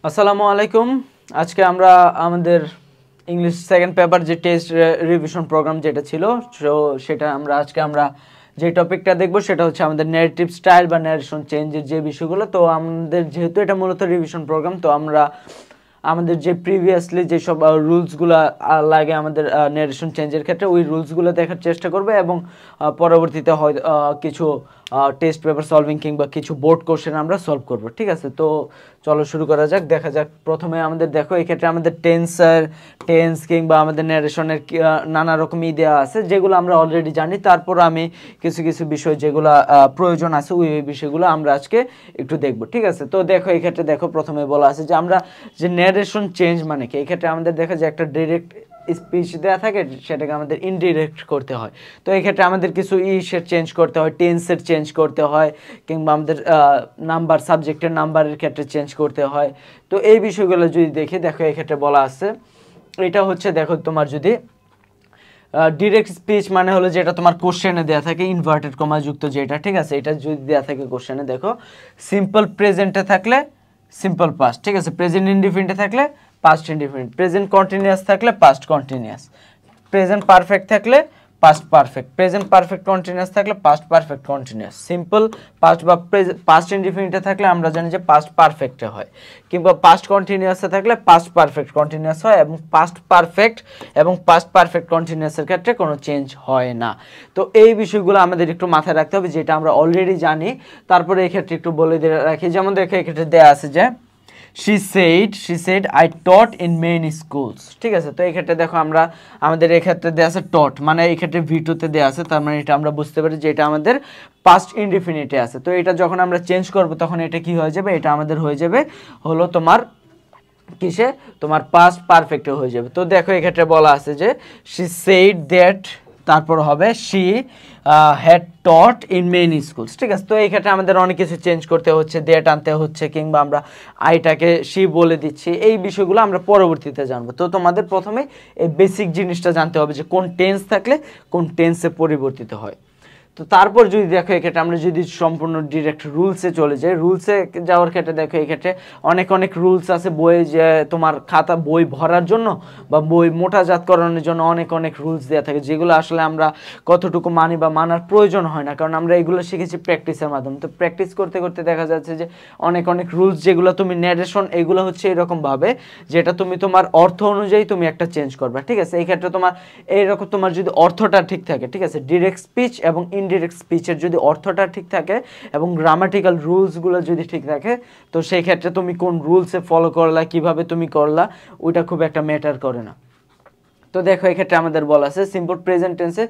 আসসালামু আলাইকুম। আজকে আমরা আমাদের ইংলিশ সেকেন্ড পেপার যে টেস্ট রিভিশন প্রোগ্রাম যেটা ছিল সেটা আমরা যে টপিকটা দেখব সেটা হচ্ছে আমাদের ন্যারেটিভ স্টাইল বা ন্যারেশন চেঞ্জের যে বিষয়গুলো। তো আমাদের যেহেতু এটা মূলত রিভিশন প্রোগ্রাম, তো আমরা আমাদের যে প্রিভিয়াসলি যেসব রুলসগুলো লাগে আমাদের ন্যারেশন চেঞ্জের ক্ষেত্রে ওই রুলসগুলো দেখার চেষ্টা করবে এবং পরবর্তীতে হয় কিছু টেস্ট পেপার সলভিং কিংবা কিছু বোর্ড কোশ্চেন আমরা সলভ করব। ঠিক আছে, তো চলো শুরু করা যাক। দেখা যাক, প্রথমে আমাদের দেখো এক্ষেত্রে আমাদের টেন্স কিংবা আমাদের ন্যারেশনের নানা রকমই দেওয়া আছে যেগুলো আমরা অলরেডি জানি। তারপর আমি কিছু কিছু বিষয় যেগুলো প্রয়োজন আছে ওই বিষয়গুলো আমরা আজকে একটু দেখব। ঠিক আছে, তো দেখো এক্ষেত্রে দেখো প্রথমে বলা আছে যে আমরা যে ন্যারেশন চেঞ্জ মানে কি। এক্ষেত্রে আমাদের দেখা যায় একটা ডিরেক্ট স্পিচ দেওয়া থাকে, সেটাকে আমাদের ইনডিরেক্ট করতে হয়। তো এই ক্ষেত্রে আমাদের কিছু ইসের চেঞ্জ করতে হয়, টেন্সের চেঞ্জ করতে হয়, কিংবা আমাদের নাম্বার সাবজেক্টের নাম্বারের ক্ষেত্রে চেঞ্জ করতে হয়। তো এই বিষয়গুলো যদি দেখি, দেখো এই ক্ষেত্রে বলা আছে এটা হচ্ছে, দেখো তোমার যদি ডিরেক্ট স্পিচ মানে হলো যেটা তোমার কোশ্চেনে দেওয়া থাকে ইনভার্টেড কমা যুক্ত যেটা, ঠিক আছে, এটা যদি দেওয়া থাকে কোশ্চেনে, দেখো সিম্পল প্রেজেন্টে থাকলে সিম্পল পাস্ট, ঠিক আছে, প্রেজেন্ট ইনডিফিনিটে থাকলে পাস্ট ইনডিফিনিট, প্রেজেন্ট কন্টিনিউয়াস থাকলে পাস্ট কন্টিনিউয়াস, প্রেজেন্ট পারফেক্ট থাকলে past perfect, present perfect continuous থাকলে past perfect continuous, simple past বা পাস্ট ইনডিফিনিটে থাকলে আমরা জানি যে পাস্ট পারফেক্টে হয়, কিংবা পাস্ট কন্টিনিউয়াসে থাকলে পাস্ট পারফেক্ট কন্টিনিউয়াস হয়, এবং পাস্ট পারফেক্ট এবং পাস্ট পারফেক্ট কন্টিনিউয়াসের ক্ষেত্রে কোনো চেঞ্জ হয় না। তো এই বিষয়গুলো আমাদের একটু মাথায় রাখতে হবে, যেটা আমরা অলরেডি জানি। তারপরে এই ক্ষেত্রে একটু বলে দিয়ে রাখি, যেমন দেখো এক্ষেত্রে দেওয়া আছে যে she said I taught in many schools, ঠিক আছে। তো এই ক্ষেত্রে দেখো আমরা আমাদের এই ক্ষেত্রে দেওয়া আছে taught, মানে এই ক্ষেত্রে ভিটুতে দেওয়া আছে, তার মানে এটা আমরা বুঝতে পারি যে এটা আমাদের পাস্ট ইনডিফিনিটে আছে। তো এটা যখন আমরা চেঞ্জ করব তখন এটা কি হয়ে যাবে, এটা আমাদের হয়ে যাবে হলো তোমার কিসে, তোমার পাস্ট পারফেক্টে হয়ে যাবে। তো দেখো এই ক্ষেত্রে বলা আছে যে she said that, তারপর হবে she had taught in many schools, ঠিক আছে। তো এই ক্ষেত্রে আমাদের অনেক কিছু চেঞ্জ করতে হচ্ছে, দ্যাট আনতে হচ্ছে, কিংবা আমরা আইটাকে she বলে দিচ্ছি। এই বিষয়গুলো আমরা পরবর্তীতে জানবো। তো তোমাদের প্রথমে এই বেসিক জিনিসটা জানতে হবে যে কোন টেন্স থাকলে কোন টেন্সে পরিবর্তিত হয়। তো তারপর যদি দেখো এক্ষেত্রে আমরা যদি সম্পূর্ণ ডিরেক্ট রুলসে চলে যাই, রুলসে যাওয়ার ক্ষেত্রে দেখো এক্ষেত্রে অনেক রুলস আছে বইয়ে, যে তোমার খাতা বই ভরার জন্য বা বই মোটাজাতকরণের জন্য অনেক রুলস দেওয়া থাকে, যেগুলো আসলে আমরা কতটুকু মানি বা মানার প্রয়োজন হয় না, কারণ আমরা এগুলো শিখেছি প্র্যাকটিসের মাধ্যমে। তো প্র্যাকটিস করতে করতে দেখা যাচ্ছে যে অনেক রুলস যেগুলো তুমি ন্যারেশন, এগুলো হচ্ছে এরকমভাবে যেটা তুমি তোমার অর্থ অনুযায়ী তুমি একটা চেঞ্জ করবে, ঠিক আছে। এই ক্ষেত্রে তোমার এইরকম তোমার যদি অর্থটা ঠিক থাকে, ঠিক আছে, ডিরেক্ট স্পিচ এবং ইনডিরেক্ট স্পিচের যদি অর্থটা ঠিক থাকে এবং গ্রামাটিক্যাল রুলসগুলো যদি ঠিক থাকে, তো সেই ক্ষেত্রে তুমি কোন রুলসে ফলো করলা, কিভাবে তুমি করলা, ওইটা খুব একটা ম্যাটার করে না। তো দেখো এক্ষেত্রে আমাদের বলা আছে সিম্পল প্রেজেন্ট টেন্সে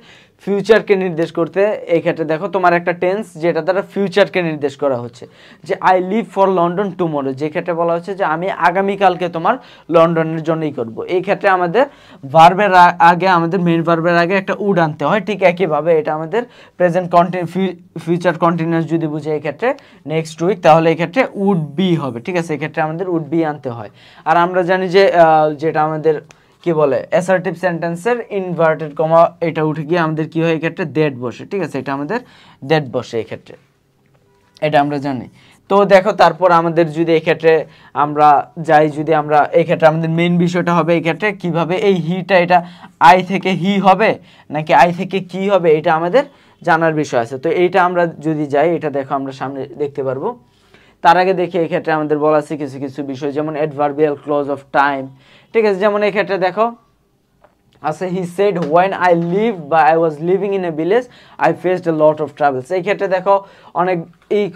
ফিউচারকে নির্দেশ করতে। এই ক্ষেত্রে দেখো তোমার একটা টেন্স যেটা দ্বারা ফিউচারকে নির্দেশ করা হচ্ছে, যে I leave for London tomorrow, যে ক্ষেত্রে বলা হচ্ছে যে আমি আগামীকালকে তোমার লন্ডনের জন্যই করব। এই ক্ষেত্রে আমাদের ভার্বের আগে, আমাদের মেইন ভার্বের আগে একটা উড আনতে হয়। ঠিক একইভাবে এটা আমাদের প্রেজেন্ট ফিউচার কন্টিনিউয়াস যদি বুঝে এই ক্ষেত্রে নেক্সট উইক, তাহলে এই ক্ষেত্রে উড বি হবে, ঠিক আছে। এই ক্ষেত্রে আমাদের উড বি আনতে হয়। আর আমরা জানি যে যেটা আমাদের কি বলে অ্যাসার্টিভ সেন্টেন্সের ইনভার্টেড কমা এটা উঠে গিয়ে আমাদের কি হয়, এই ক্ষেত্রে দ্যাট বসে, ঠিক আছে, এটা আমাদের দ্যাট বসে এই ক্ষেত্রে, এটা আমরা জানি। তো দেখো তারপর আমাদের যদি এই ক্ষেত্রে আমরা যাই, যদি আমরা এই ক্ষেত্রে আমাদের মেইন বিষয়টা হবে এই ক্ষেত্রে কিভাবে এই হিটা, এটা আই থেকে হি হবে নাকি আই থেকে কি হবে, এটা আমাদের জানার বিষয় আছে। তো এইটা আমরা যদি যাই, এটা দেখো আমরা সামনে দেখতে পারবো। তার আগে দেখি এই ক্ষেত্রে আমাদের বলা আছে কিছু বিষয়, যেমন অ্যাডভার্বিয়াল ক্লজ অফ টাইম, ঠিক আছে। যেমন এই ক্ষেত্রে দেখো আছে he said when I live বা I was living in a village I faced a lot of travels. এই ক্ষেত্রে দেখো অনেক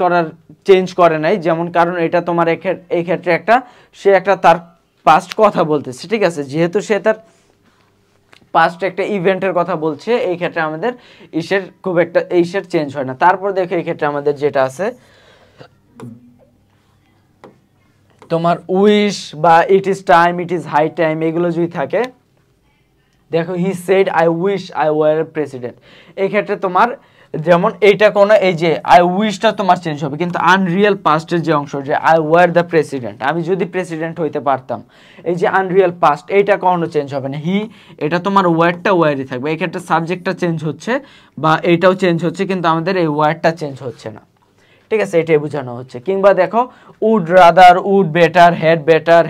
করার চেঞ্জ করে নাই, যেমন কারণ এটা তোমার এই ক্ষেত্রে সে একটা তার পাস্ট কথা বলতেছে, ঠিক আছে, যেহেতু সে তার পাস্ট একটা ইভেন্টের কথা বলছে, এই ক্ষেত্রে আমাদের খুব একটা চেঞ্জ হয় না। তারপর দেখো এই ক্ষেত্রে আমাদের যেটা আছে তোমার উইশ বা it is time, it is high time, এগুলো যদি থাকে, দেখো he said I wish I were a president. এই ক্ষেত্রে তোমার যেমন এইটা কোনো, এই যে আই উইশটা তোমার চেঞ্জ হবে, কিন্তু আনরিয়েল পাস্টের যে অংশ, যে আই ওয়ার দ্য প্রেসিডেন্ট, আমি যদি প্রেসিডেন্ট হইতে পারতাম, এই যে আনরিয়েল পাস্ট, এইটা কখনো চেঞ্জ হবে না। হি, এটা তোমার ওয়ার্ডটা ওয়ারই থাকবে। এই ক্ষেত্রে সাবজেক্টটা চেঞ্জ হচ্ছে বা এইটাও চেঞ্জ হচ্ছে, কিন্তু আমাদের এই ওয়ার্ডটা চেঞ্জ হচ্ছে না, ঠিক আছে, এটাই বোঝানো হচ্ছে। কিংবা দেখো would rather, would better,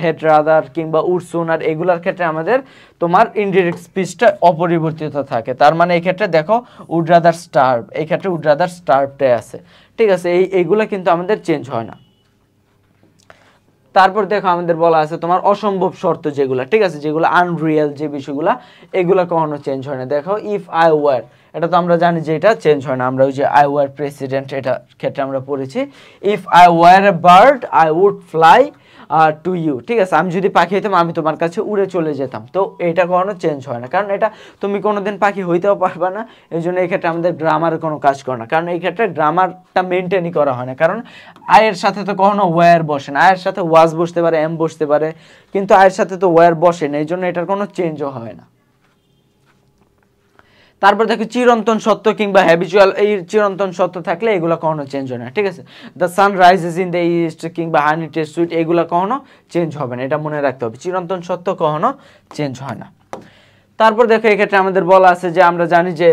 had rather কিংবা উড সুনার, এগুলোর ক্ষেত্রে আমাদের তোমার ইনডিরেক্ট স্পিচটা অপরিবর্তিত থাকে। তার মানে এই ক্ষেত্রে দেখো উড রাদার স্টার্ভ, এই ক্ষেত্রে উড রাদার স্টার্ভটাই আছে, ঠিক আছে, এইগুলো কিন্তু আমাদের চেঞ্জ হয় না। তারপর দেখো আমাদের বলা আছে তোমার অসম্ভব শর্ত যেগুলো, ঠিক আছে, যেগুলো আনরিয়েল যে বিষয়গুলো, এগুলো কখনো চেঞ্জ হয় না। দেখো ইফ আই ওয়ার, এটা তো আমরা জানি যে এটা চেঞ্জ হয় না, আমরা ওই যে আই ওয়ার প্রেসিডেন্ট এটা ক্ষেত্রে আমরা পড়েছি। If I were a bird I would fly to you, ঠিক আছে, আমি যদি পাখি হইতাম আমি তোমার কাছে উড়ে চলে যেতাম। তো এটা কখনো চেঞ্জ হয় না, কারণ এটা তুমি কোনোদিন পাখি হইতেও পারবে না। এই জন্য এই ক্ষেত্রে আমাদের গ্রামারের কোনো কাজ করে না, কারণ এই ক্ষেত্রে গ্রামারটা মেনটেনই করা হয় না। কারণ আয়ের সাথে তো কখনো ওয়ার বসে না, আয়ের সাথে ওয়াজ বসতে পারে, এম বসতে পারে, কিন্তু আয়ের সাথে তো ওয়ার বসে না, এই জন্য এটার কোনো চেঞ্জও হয় না। তারপর দেখো চিরন্তন সত্য কিংবা হ্যাবিচুয়াল, এই চিরন্তন সত্য থাকলে এগুলো কখনো চেঞ্জ হয় না, ঠিক আছে। The sun rises in the east কিংবা হানি টেস্ট সুইট, এগুলো কখনো চেঞ্জ হবে না, এটা মনে রাখতে হবে, চিরন্তন সত্য কখনো চেঞ্জ হয় না। তারপর দেখো এক্ষেত্রে আমাদের বলা আছে যে আমরা জানি যে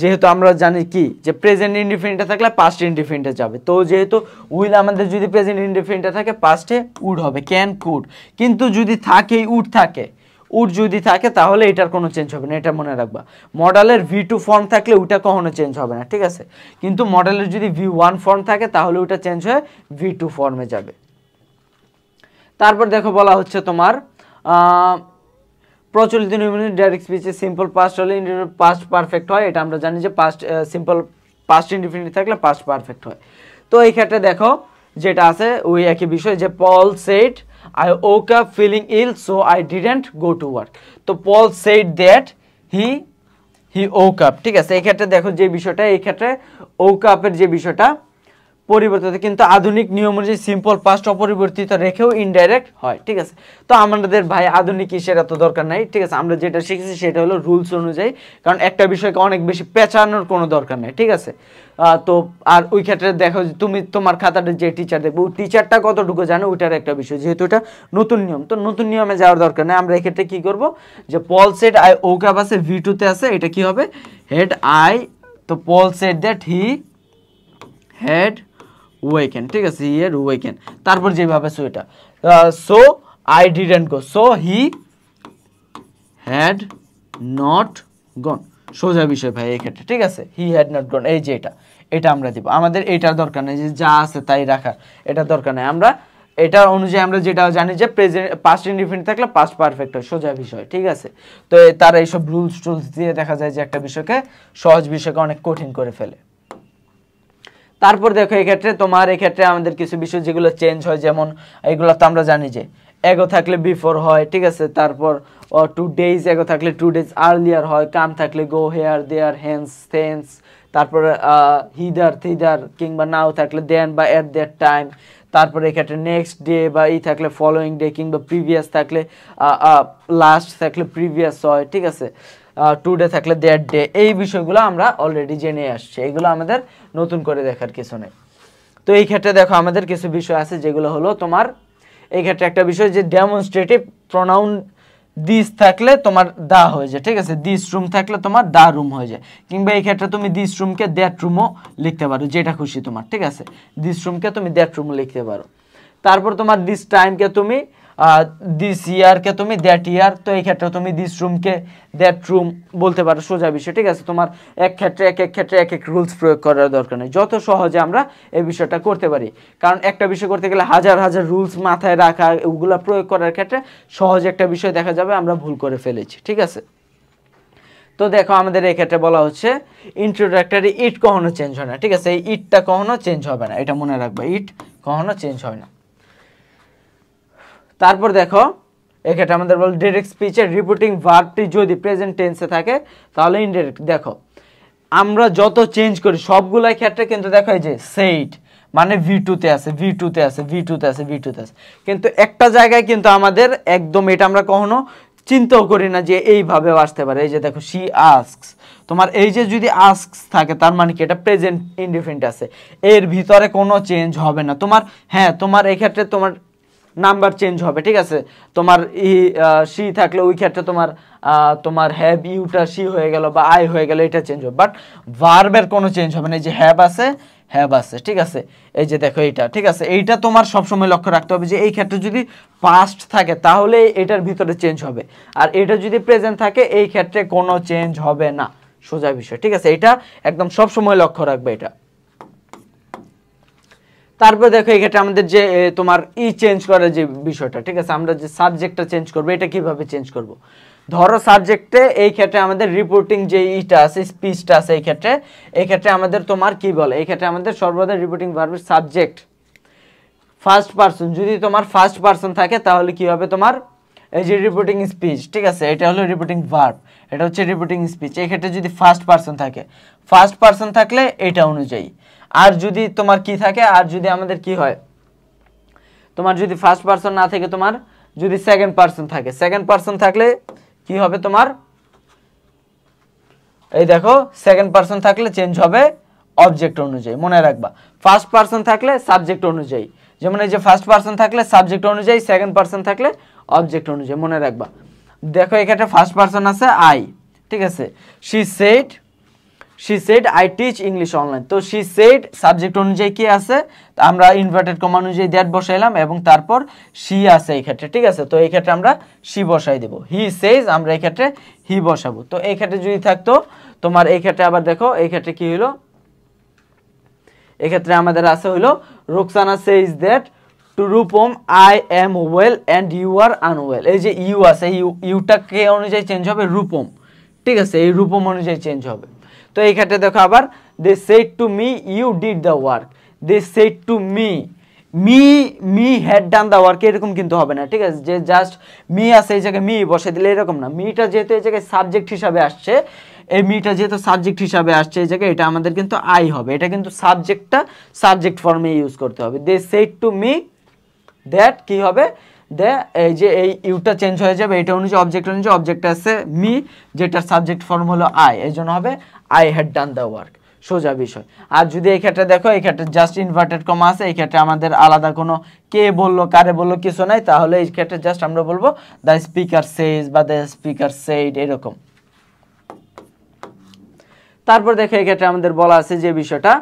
যেহেতু আমরা জানি কি যে প্রেজেন্ট ইনডিফিনিটে থাকলে পাস্ট ইনডিফিনিটে যাবে, তো যেহেতু উইল আমাদের যদি প্রেজেন্ট ইনডিফিনিটে থাকে পাস্টে উড হবে, ক্যান কুড, কিন্তু যদি থাকে উড থাকে, উড যদি থাকে তাহলে এটার কোনো চেঞ্জ হবে না, এটা মনে রাখবা। মডেলের V2 ফর্ম থাকলে ওটা কখনো চেঞ্জ হবে না, ঠিক আছে, কিন্তু মডেলের যদি V1 ফর্ম থাকে তাহলে ওটা চেঞ্জ হয়ে V2 ফর্মে যাবে। তারপর দেখো বলা হচ্ছে তোমার প্রচলিত নিয়মে ডাইরেক্ট স্পিচে সিম্পল পাস্ট হলে পাস্ট পারফেক্ট হয়, এটা আমরা জানি যে পাস্ট সিম্পল পাস্ট ইনডিফিনিট থাকলে পাস্ট পারফেক্ট হয়। তো এই ক্ষেত্রে দেখো যেটা আছে ওই একই বিষয়, যে পল shed I woke up feeling ill so I didn't go to work, তো পল said that he woke up, ঠিক আছে, এই ক্ষেত্রে দেখো যে বিষয়টা, এই ক্ষেত্রে woke up এর যে বিষয়টা পরিবর্তিত, কিন্তু আধুনিক নিয়ম অনুযায়ী সিম্পল পাস্ট অপরিবর্তিত রেখেও ইনডাইরেক্ট হয়, ঠিক আছে। তো আমাদের ভাই আধুনিক কিসের এত দরকার নাই, ঠিক আছে, আমরা যেটা শিখেছি সেটা হলো রুলস অনুযায়ী, কারণ একটা বিষয়কে অনেক বেশি পেঁচানোর কোনো দরকার নেই, ঠিক আছে। তো আর ওই ক্ষেত্রে দেখো যে তুমি তোমার খাতাটা যে টিচার দেখবে ওই টিচারটা কতটুকু জানে ওইটার একটা বিষয়, যেহেতু এটা নতুন নিয়ম, তো নতুন নিয়মে যাওয়ার দরকার নেই। আমরা এক্ষেত্রে কি করব, যে পল সেড আই woke up আছে V2 তে আছে, এটা কি হবে হেড আই, তো Paul said that he had waken, ঠিক আছে, হি হ্যাড ওয়েকেন, তারপর যেভাবে সো এটা so I didn't go, so he had not gone, সোজা বিষয় ভাই এই ক্ষেত্রে, ঠিক আছে, হি হ্যাড নট গন, এই যে এটা আমরা দিব, আমাদের এটার দরকার নেই যে যা আছে তাই রাখা, এটা দরকার নেই। আমরা এটা অনুযায়ী আমরা যেটা জানি যে প্রেজেন্ট পাস্ট ইনডিফিনিট থাকলে পাস্ট পারফেক্ট হয়, সোজা বিষয়, ঠিক আছে। তো তারা এইসব রুলস টুলস দিয়ে দেখা যায় যে একটা বিষয়কে সহজ বিষয়কে অনেক কঠিন করে ফেলে। তারপর দেখো এই ক্ষেত্রে তোমার এই ক্ষেত্রে আমাদের কিছু বিষয় যেগুলো চেঞ্জ হয়, যেমন এগুলো তো আমরা জানি যে এগো থাকলে বিফোর হয়, ঠিক আছে, তারপর 2 days এগো থাকলে 2 days আর্লিয়ার হয়, কাম থাকলে গো, হেয়ার দেয়ার, হেন্স থেন্স, তারপরে হিদার থিদার কিংবা নাও থাকলে দেন বা এট দ্যাট টাইম, তারপরে এক্ষেত্রে নেক্সট ডে বা থাকলে ফলোয়িং ডে, কিংবা প্রিভিয়াস থাকলে লাস্ট থাকলে প্রিভিয়াস হয়, ঠিক আছে, টুডে থাকলে দ্যাট ডে, এই বিষয়গুলো আমরা অলরেডি জেনে আসছি, এগুলো আমাদের নতুন করে দেখার কিছু নেই। তো এই ক্ষেত্রে দেখো আমাদের কিছু বিষয় আছে যেগুলো হলো তোমার এই ক্ষেত্রে একটা বিষয় যে ডেমনস্ট্রেটিভ প্রোনাউন দিস থাকলে তোমার দা হয়ে যায়, ঠিক আছে, দিস রুম থাকলে তোমার দা রুম হয়ে যায়, কিংবা এই ক্ষেত্রে তুমি দিস রুমকে দ্যাট রুমও লিখতে পারো, যেটা খুশি তোমার, ঠিক আছে, দিস রুমকে তুমি দ্যাট রুমও লিখতে পারো। তারপর তোমার দিস টাইমকে তুমি দিস ইয়ারকে তুমি দ্যাট ইয়ার, তো এই ক্ষেত্রে তুমি দিস রুমকে দ্যাট রুম বলতে পারো, সোজা বিষয়, ঠিক আছে। তোমার এক ক্ষেত্রে এক ক্ষেত্রে এক রুলস প্রয়োগ করার দরকার নেই, যত সহজে আমরা এই বিষয়টা করতে পারি, কারণ একটা বিষয় করতে গেলে হাজার হাজার রুলস মাথায় রাখা, ওগুলা প্রয়োগ করার ক্ষেত্রে সহজ একটা বিষয় দেখা যাবে আমরা ভুল করে ফেলেছি, ঠিক আছে। তো দেখো আমাদের এই ক্ষেত্রে বলা হচ্ছে ইন্ট্রোডাক্টরি ইট কখনো চেঞ্জ হয় না, ঠিক আছে, এই ইটটা কখনো চেঞ্জ হবে না, এটা মনে রাখবা, ইট কখনো চেঞ্জ হয় না। তারপর দেখো এক্ষেত্রে আমাদের বল ডাইরেক্ট স্পিচের রিপোর্টিং ভার্বটি যদি প্রেজেন্ট টেন্সে থাকে তাহলে ইনডাইরেক্ট। দেখো আমরা যত চেঞ্জ করি সবগুলাই ক্ষেত্রে কিন্তু দেখো এই যে সেইড মানে V2 তে আছে, V2 তে আছে, V2 তে আছে, V2 তে আছে, কিন্তু একটা জায়গায় কিন্তু আমাদের একদম এটা আমরা কখনো চিন্তাও করি না যে এইভাবেও আসতে পারে। এই যে দেখো শি আস্কস, তোমার এই যে যদি আস্কস থাকে তার মানে কি এটা প্রেজেন্ট ইনডিফিনিট আছে, এর ভিতরে কোনো চেঞ্জ হবে না তোমার। হ্যাঁ তোমার এই ক্ষেত্রে তোমার নাম্বার চেঞ্জ হবে, ঠিক আছে। তোমার সি থাকলে ওই ক্ষেত্রে তোমার হ্যাভ ইউটা সি হয়ে গেল বা আই হয়ে গেল, এটা চেঞ্জ হবে। বাট ভার্বের কোনো চেঞ্জ হবে না। এই যে হ্যাভ আছে, ঠিক আছে। এই যে দেখো এইটা, ঠিক আছে। এইটা তোমার সবসময় লক্ষ্য রাখতে হবে যে এই ক্ষেত্রে যদি পাস্ট থাকে তাহলে এটার ভিতরে চেঞ্জ হবে, আর এটা যদি প্রেজেন্ট থাকে এই ক্ষেত্রে কোনো চেঞ্জ হবে না, সোজা বিষয়, ঠিক আছে। এটা একদম সবসময় লক্ষ্য রাখবে এটা। তারপর দেখো এই ক্ষেত্রে আমাদের যে তোমার চেঞ্জ করার যে বিষয়টা, ঠিক আছে, আমরা যে সাবজেক্টটা চেঞ্জ করবো, এটা কিভাবে চেঞ্জ করব। ধরো সাবজেক্টে এই ক্ষেত্রে আমাদের রিপোর্টিং যে ইটা আছে, স্পিচটা আছে, এই ক্ষেত্রে আমাদের তোমার কি বলে, এই ক্ষেত্রে আমাদের সর্বদা রিপোর্টিং ভার্বের সাবজেক্ট ফার্স্ট পারসন, যদি তোমার ফার্স্ট পারসন থাকে তাহলে কি হবে তোমার এই যে রিপোর্টিং স্পিচ, ঠিক আছে, এটা হলো রিপোর্টিং ভার্ব, এটা হচ্ছে রিপোর্টিং স্পিচ। এই ক্ষেত্রে যদি ফার্স্ট পারসন থাকে, ফার্স্ট পারসন থাকলে এটা অনুযায়ী। আর যদি তোমার কি থাকে, আর যদি আমাদের কি হয়, তোমার যদি ফার্স্ট পারসন না থাকে, তোমার যদি সেকেন্ড পারসন থাকে, সেকেন্ড পারসন থাকলে কি হবে তোমার, এই দেখো সেকেন্ড পারসন থাকলে চেঞ্জ হবে অবজেক্ট অনুযায়ী, মনে রাখবা। ফার্স্ট পারসন থাকলে সাবজেক্ট অনুযায়ী, যেমন এই যে ফার্স্ট পারসন থাকলে সাবজেক্ট অনুযায়ী, সেকেন্ড পারসন থাকলে অবজেক্ট অনুযায়ী, মনে রাখবা। দেখো এখানে ফার্স্ট পারসন আছে আই, ঠিক আছে। she said I teach English online, তো she said সাবজেক্ট অনুযায়ী কি আছে, আমরা ইনভার্টেড কমা অনুযায়ী দ্যাট বসাইলাম এবং তারপর she আছে এই ক্ষেত্রে, ঠিক আছে। তো এই ক্ষেত্রে আমরা she বসাই দেব। he says আমরা এই ক্ষেত্রে he বসাবো। তো এই ক্ষেত্রে যদি থাকতো তোমার, এই ক্ষেত্রে আবার দেখো এই ক্ষেত্রে কি হলো, এই ক্ষেত্রে আমাদের আছে হলো Rukhsana says that to Rupam I am well and you are unwell। এই যে ইউ আছে, ইউটা কে অনুযায়ী চেঞ্জ হবে, রূপম, ঠিক আছে, এই রূপম অনুযায়ী চেঞ্জ হবে। তো এই ক্ষেত্রে দেখো আবার they said to me you did the work, they said to me had done the work, এরকম কিন্তু হবে না, ঠিক আছে। যে জাস্ট মি আছে এই জায়গায় মি বসে দিলে এরকম না, মিটা যেহেতু এই জায়গায় সাবজেক্ট হিসাবে আসছে, এই মিটা যেহেতু সাবজেক্ট হিসাবে আসছে এই জায়গায়, এটা আমাদের কিন্তু আই হবে, এটা কিন্তু সাবজেক্টটা সাবজেক্ট ফর্মে ইউজ করতে হবে। they said to me that কি হবে, এই যে এই ইউটা চেঞ্জ হয়ে যাবে, এটা অনুযায়ী অবজেক্ট অনুযায়ী, অবজেক্ট আছে মি, যেটার সাবজেক্ট ফর্ম হলো আই, এই জন্য হবে I had done the work, সোজা বিষয়। আর যদি এই ক্ষেত্রে দেখো এই ক্ষেত্রে জাস্ট ইনভার্টেড কমা আছে, এই ক্ষেত্রে আমাদের আলাদা কোনো কে বললো কারে বললো কিছু নাই, তাহলে এই ক্ষেত্রে জাস্ট আমরা বলবো দ্য স্পিকার সেজ বা দ্য স্পিকার সেইড, এরকম। তারপর দেখো এই ক্ষেত্রে আমাদের বলা আছে যে বিষয়টা,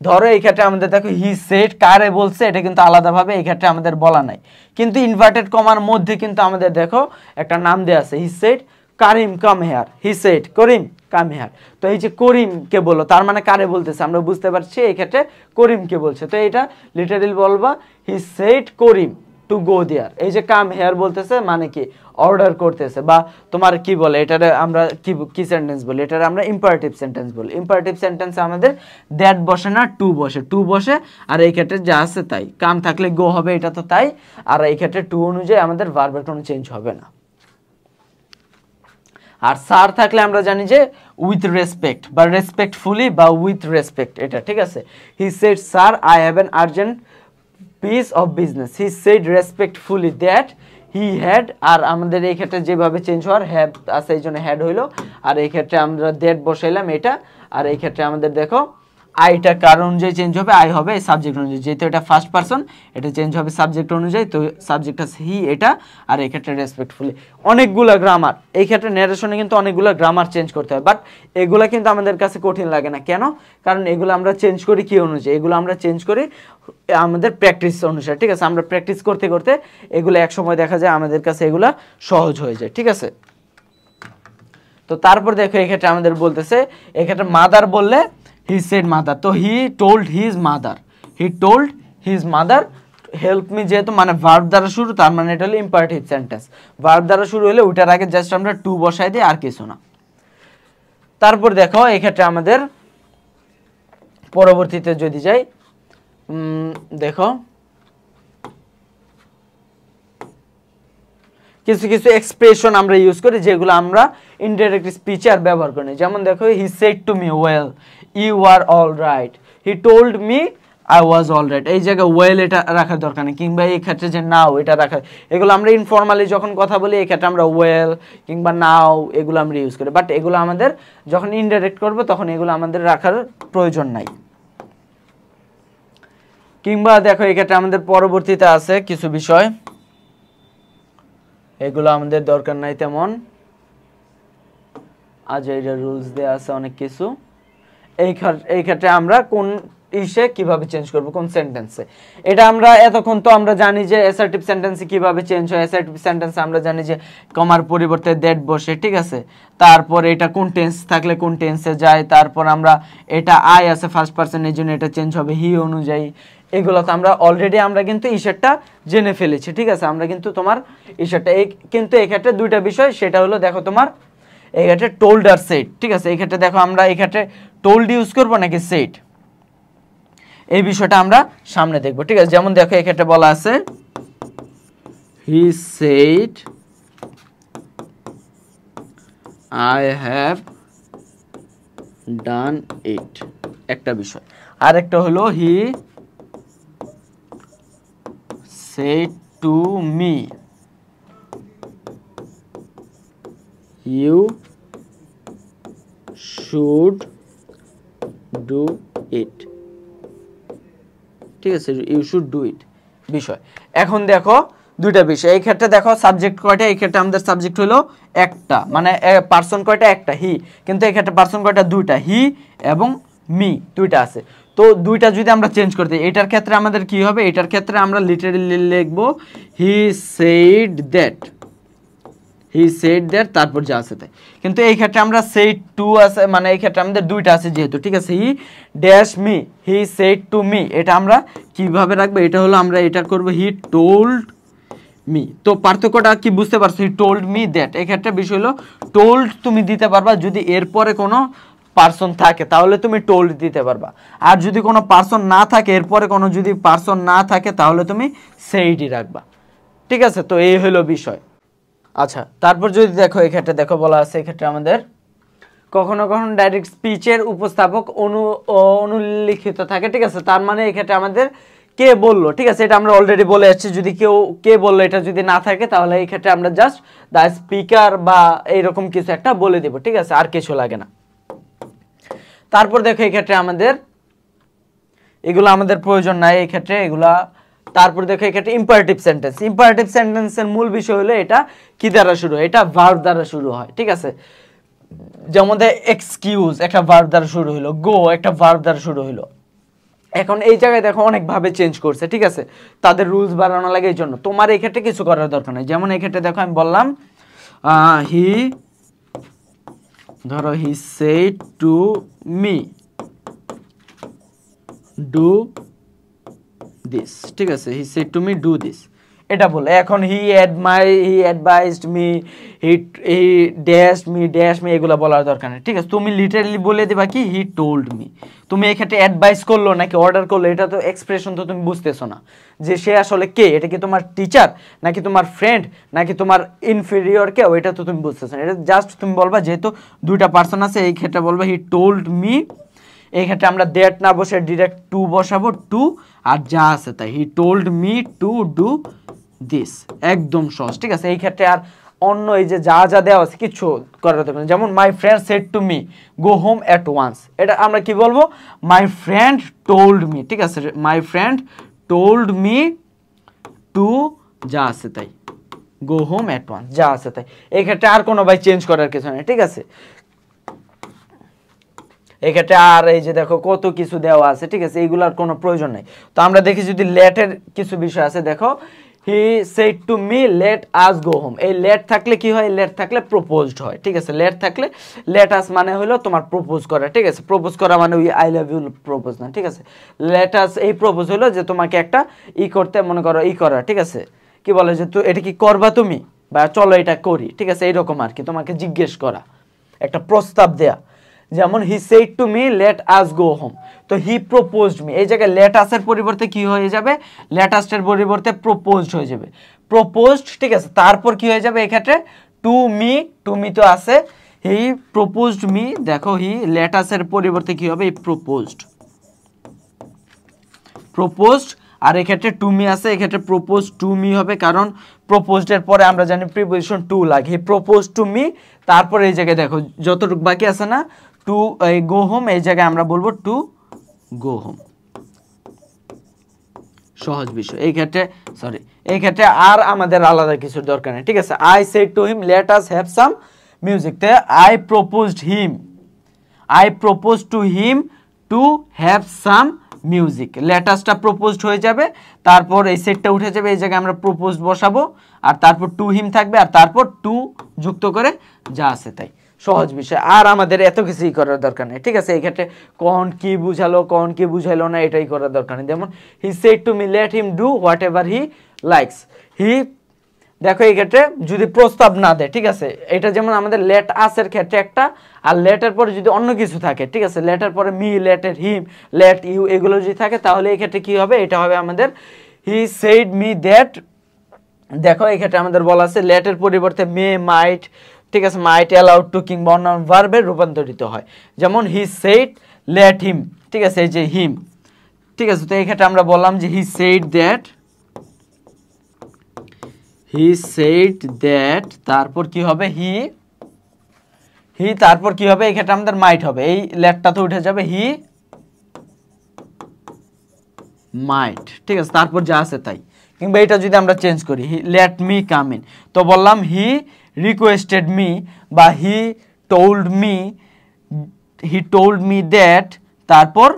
ধরো এই ক্ষেত্রে আমাদের দেখো হি সেড কারে বলছে, এটা কিন্তু আলাদাভাবে এই ক্ষেত্রে আমাদের বলা নাই, কিন্তু ইনভার্টেড কমার মধ্যে কিন্তু আমাদের দেখো একটা নাম দেয়া আছে, he said Karim come here, he said Karim come here. তো এই যে করিম কে বললো, তার মানে কারে বলতেছে, আমরা বুঝতে পারছি এই ক্ষেত্রে করিম কে বলছে। তো এটা লিটারালি বলবা হি সেড করিম টু গো দেয়ার। এই যে কাম হেয়ার বলতেছে মানে কি অর্ডার করতেছে, বা তোমার কি বলে এটারে আমরা কি সেন্টেন্স বলি, এটারে আমরা ইম্পারেটিভ সেন্টেন্স বলি। ইম্পারেটিভ সেন্টেন্সে আমাদের দ্যাট বসে না, টু বসে, আর এই ক্ষেত্রে যা আছে তাই, কাম থাকলে গো হবে, এটা তো তাই, আর এই ক্ষেত্রে টু অনুযায়ী আমাদের ভার্বের কোনো চেঞ্জ হবে না। আর স্যার থাকলে আমরা জানি যে উইথ রেসপেক্ট বা রেসপেক্টফুলি বা উইথ রেসপেক্ট, এটা ঠিক আছে। He said sir I have an urgent piece of business, he said respectfully that he had, আর আমাদের এই ক্ষেত্রে যেভাবে চেঞ্জ হওয়ার হ্যাভ আছে এই জন্য হ্যাড হইলো, আর এই ক্ষেত্রে আমরা দ্যাট বসাইলাম এটা, আর এই ক্ষেত্রে আমাদের দেখো আইটা কার অনুযায়ী চেঞ্জ হবে, আই হবে সাবজেক্ট অনুযায়ী, যেহেতু এটা ফার্স্ট পারসন এটা চেঞ্জ হবে সাবজেক্ট অনুযায়ী, তো সাবজেক্ট আছে হি এটা, আর এই ক্ষেত্রে রেসপেক্টফুলি। অনেকগুলো গ্রামার এই ক্ষেত্রে ন্যারেশনে কিন্তু অনেকগুলো গ্রামার চেঞ্জ করতে হয়, বাট এগুলা কিন্তু আমাদের কাছে কঠিন লাগে না, কেন, কারণ এগুলো আমরা চেঞ্জ করি কি অনুযায়ী, এগুলো আমরা চেঞ্জ করি আমাদের প্র্যাকটিস অনুসারে, ঠিক আছে। আমরা প্র্যাকটিস করতে করতে এগুলো এক সময় দেখা যায় আমাদের কাছে এগুলা সহজ হয়ে যায়, ঠিক আছে। তো তারপর দেখো এই ক্ষেত্রে আমাদের বলতেছে, এই ক্ষেত্রে মাদার বললে he said mother, তো he told his mother help me, যেহেতু মানে ভার্ব দ্বারা শুরু, তার মানে এটা হলো ইম্পারেটিভ সেন্টেন্স, ভার্ব দ্বারা শুরু হলে ওইটার আগে জাস্ট আমরা টু বসাই দিই, আর কিছু না। তারপর দেখো এই ক্ষেত্রে আমাদের পরবর্তীতে যদি যাই, দেখো কিছু কিছু এক্সপ্রেশন আমরা ইউজ করি যেগুলো আমরা ইনডাইরেক্ট স্পিচে আর ব্যবহার করি, যেমন দেখো he said to me well you are all right, he told me I was all right, এই জায়গায় ওয়েল এটা রাখার দরকার নেই, কিংবা এই ক্ষেত্রে যে নাও এটা রাখার, এগুলো আমরা ইনফর্মালি যখন কথা বলি এই ক্ষেত্রে আমরা ওয়েল কিংবা নাও এগুলো আমরা ইউজ করি, বাট এগুলো আমাদের যখন ইনডাইরেক্ট করবো তখন এগুলো আমাদের রাখার প্রয়োজন নাই। কিংবা দেখো এই ক্ষেত্রে আমাদের পরবর্তীতে আছে কিছু বিষয়, এগুলো আমাদের দরকার নাই তেমন। আজ এইটা রুলস দেয়া আছে অনেক কিছু। এই ক্ষেত্রে আমরা কোন ইসে কিভাবে চেঞ্জ করব, কোন সেন্টেন্সে, এটা আমরা এতক্ষণ তো আমরা জানি যে অ্যাসার্টিভ সেন্টেন্সে কিভাবে চেঞ্জ হয়। অ্যাসার্টিভ সেন্টেন্সে আমরা জানি যে কমার পরিবর্তে দ্যাট বসে, ঠিক আছে। তারপর এটা কোন টেন্স থাকলে কোন টেন্সে যায়, তারপর আমরা এটা আই আছে ফার্স্ট পারসন, এই জন্য এটা চেঞ্জ হবে হি অনুযায়ী। এগুলো তো আমরা অলরেডি আমরা কিন্তু ইসেরটা জেনে ফেলেছি, ঠিক আছে। আমরা কিন্তু তোমার ইসেরটা কিন্তু এক্ষেত্রে দুইটা বিষয়, সেটা হলো দেখো তোমার এই ক্ষেত্রে টোল্ড আর সেট, ঠিক আছে। এই ক্ষেত্রে দেখো আমরা এই ক্ষেত্রে টোল্ড ইউজ করবো নাকি সেট, এই বিষয়টা আমরা সামনে দেখবো, ঠিক আছে। যেমন দেখো এই ক্ষেত্রে বলা আছে he said I have done it, একটা বিষয়। আর একটা হলো he said to me you should do it, ঠিক আছে, ইউ শুড ডু ইট বিষয়। এখন দেখো দুইটা বিষয়, এই ক্ষেত্রে দেখো সাবজেক্ট কয়টা, এই ক্ষেত্রে আমাদের সাবজেক্ট হলো একটা, মানে পার্সন কয়টা, একটা হি, কিন্তু এই ক্ষেত্রে পার্সন কয়টা, দুইটা, হি এবং মি দুইটা আছে। তো দুইটা যদি আমরা চেঞ্জ করতে, এটার ক্ষেত্রে আমাদের কি হবে, এটার ক্ষেত্রে আমরা লিটারালি লিখবো he said that, he said that, তারপর যা আছে তাই। কিন্তু এই ক্ষেত্রে আমরা সেড টু আছে, মানে এই ক্ষেত্রে আমাদের দুইটা আছে যেহেতু, ঠিক আছে। He dash me, he said to me, এটা আমরা কিভাবে রাখবো, এটা হলো আমরা এটা করব হি টোল্ড মি। তো পার্থক্যটা কি বুঝতে পারছো, হি টোল্ড মি দ্যাট। এই ক্ষেত্রে বিষয় হলো টোল্ড তুমি দিতে পারবা যদি এরপরে কোনো পার্সন থাকে, তাহলে তুমি টোল্ড দিতে পারবা। আর যদি কোনো পার্সন না থাকে, এরপরে কোনো যদি পার্সন না থাকে, তাহলে তুমি সেইডই রাখবা, ঠিক আছে। তো এই হলো বিষয়। আচ্ছা, তারপর যদি দেখো এই ক্ষেত্রে দেখো বলা আছে, এই ক্ষেত্রে আমাদের কখনো কখনো ডাইরেক্ট স্পিচের উপস্থাপক অনুলিখিত থাকে, ঠিক আছে। তার মানে এই ক্ষেত্রে আমাদের কে বললো, ঠিক আছে, এটা আমরা অলরেডি বলে আসছি। যদি কেউ কে বললো এটা যদি না থাকে, তাহলে এই ক্ষেত্রে আমরা জাস্ট দ্য স্পিকার বা এইরকম কিছু একটা বলে দিব, ঠিক আছে, আর কিছু লাগে না। তারপর দেখো এই ক্ষেত্রে আমাদের এগুলো আমাদের প্রয়োজন নাই এই ক্ষেত্রে এগুলা। তারপর দেখো এক্ষেত্রে ইম্পারেটিভ সেন্টেন্স। ইম্পারেটিভ সেন্টেন্সের মূল বিষয় হলো এটা কি দ্বারা শুরু হয়, এটা ভার্ব দ্বারা শুরু হয়, ঠিক আছে। যেমন এক্সকিউজ একটা ভার্ব দ্বারা শুরু হলো, গো একটা ভার্ব দ্বারা শুরু হলো। এখন এই জায়গায় দেখো অনেকভাবে চেঞ্জ করছে, ঠিক আছে, তাদের রুলস বাড়ানো লাগে, এই জন্য তোমার এই ক্ষেত্রে কিছু করার দরকার নেই। যেমন এই ক্ষেত্রে দেখো আমি বললাম হি, ধরো হি said to me do this, ঠিক আছে, he said to me do this, এটা বলে। এখন he advised me, he dash me এগুলো বলার দরকার নেই, ঠিক আছে। তুমি লিটারালি বলে দিবা কি হি টোল্ড মি। তুমি এক্ষেত্রে অ্যাডভাইস করলো নাকি অর্ডার করলো, এটা তো এক্সপ্রেশন তো তুমি বুঝতেছো না যে সে আসলে কে, এটা কি তোমার টিচার নাকি তোমার ফ্রেন্ড নাকি তোমার ইনফেরিয়র কেউ, এটা তো তুমি বুঝতেছো না। এটা জাস্ট তুমি বলবা যেহেতু দুইটা পার্সন আছে, এই ক্ষেত্রে বলবা হি টোল্ড মি। এই ক্ষেত্রে আমরা দ্যাট না বসে ডিরেক্ট টু বসাবো, টু আর যা আছে তাই, হি told me to do this, একদম সহজ, ঠিক আছে। এই ক্ষেত্রে আর অন্য এই যে যা যা দেওয়া আছে কিছু করার দরকার নেই। যেমন my friend said to me go home at once, এটা আমরা কি বলবো, মাই ফ্রেন্ড টোল্ড মি, ঠিক আছে, my friend told me two যা আছে তাই, গো হোম অ্যাট ওয়ান্স, যা আছে তাই। এই ক্ষেত্রে আর কোনো ভাই চেঞ্জ করার কিছু নেই, ঠিক আছে। এক্ষেত্রে আর এই যে দেখো কত কিছু দেওয়া আছে, ঠিক আছে, এইগুলোর কোনো প্রয়োজন নেই। তো আমরা দেখি যদি লেটের কিছু বিষয় আছে, দেখো he said to me let us go home. এই লেট থাকলে কি হয়, লেট থাকলে প্রপোজড হয়, ঠিক আছে। লেট থাকলে লেট আস মানে হলো তোমার প্রপোজ করা, ঠিক আছে। প্রপোজ করা মানে ওই আই লাভ ইউ প্রপোজ না, ঠিক আছে। লেট আস এই প্রপোজ হলো যে তোমাকে একটা করতে, মনে করো করা, ঠিক আছে, কি বলে যে এটা কি করবা তুমি, বা চলো এটা করি, ঠিক আছে, এইরকম আর কি, তোমাকে জিজ্ঞেস করা, একটা প্রস্তাব দেয়া। যেমন he said to me let us go home, তো হি প্রপোজড মি, এই জায়গায় লেট আসের পরিবর্তে কি হয়ে যাবে, লেট আসের পরিবর্তে প্রপোজড হয়ে যাবে, প্রপোজড, ঠিক আছে। তারপর কি হয়ে যাবে এক্ষেত্রে টু মি তো আছে, হি প্রপোজড মি, দেখো হি লেট আসের পরিবর্তে কি হবে, প্রপোজড, আর এক্ষেত্রে টু মি আছে, এক্ষেত্রে প্রপোজ টু মি হবে, কারণ প্রপোজডের পরে আমরা জানি প্রিপোজিশন টু লাগে, হি প্রপোজ টু মি। তারপরে এই জায়গায় দেখো যতটুকু বাকি আছে না, টু গো হোম, এই জায়গায় আমরা বলবো টু গো হোম, সহজ বিষয়। এই ক্ষেত্রে এই ক্ষেত্রে আর আমাদের আলাদা কিছু দরকার নেই, ঠিক আছে। I said to him let us have some music, তে I proposed to him to have some music, লেটাসটা প্রপোজড হয়ে যাবে, তারপর এই সেটটা উঠে যাবে, এই জায়গায় আমরা প্রপোজড বসাবো, আর তারপর টু হিম থাকবে, আর তারপর টু যুক্ত করে যা আছে তাই। সহজ বিষয়, আর আমাদের এত কিছুই করার দরকার নেই, ঠিক আছে। এই ক্ষেত্রে কখন কি বুঝালো কখন কি বুঝাইলো না এটাই করার দরকার নেই। যেমন he said to me let him do whatever he likes, he, দেখো এই ক্ষেত্রে যদি প্রস্তাব না দেয়, ঠিক আছে, এটা যেমন আমাদের লেট আসের ক্ষেত্রে একটা, আর লেটের পরে যদি অন্য কিছু থাকে, ঠিক আছে, লেটের পরে মি, লেটের হিম, লেট ইউ এগুলো যদি থাকে, তাহলে এই ক্ষেত্রে কি হবে, এটা হবে আমাদের হি সেড মি দ্যাট। দেখো এই ক্ষেত্রে আমাদের বলা আছে লেটের পরিবর্তে মে, মাইট, ঠিক আছে, মাইট, অ্যালাউড টু কিংবা অন্যান্য ভার্বে রূপান্তরিত হয়। যেমন হি সেড লেট হিম, ঠিক আছে, এই যে হিম, ঠিক আছে। তো এই ক্ষেত্রে আমরা বললাম যে হি সেড দ্যাট, তারপর কি হবে হি, তারপর কি হবে, এই ক্ষেত্রে আমাদের মাইট হবে, এই লেটটা তো উঠে যাবে, হি মাইট, ঠিক আছে, তারপর যা আছে তাই। কিংবা এটা যদি আমরা চেঞ্জ করি, লেট মি কাম ইন, তো বললাম হি রিকোয়েস্টেড মি, বা হি টোল্ড মি দ্যাট, তারপর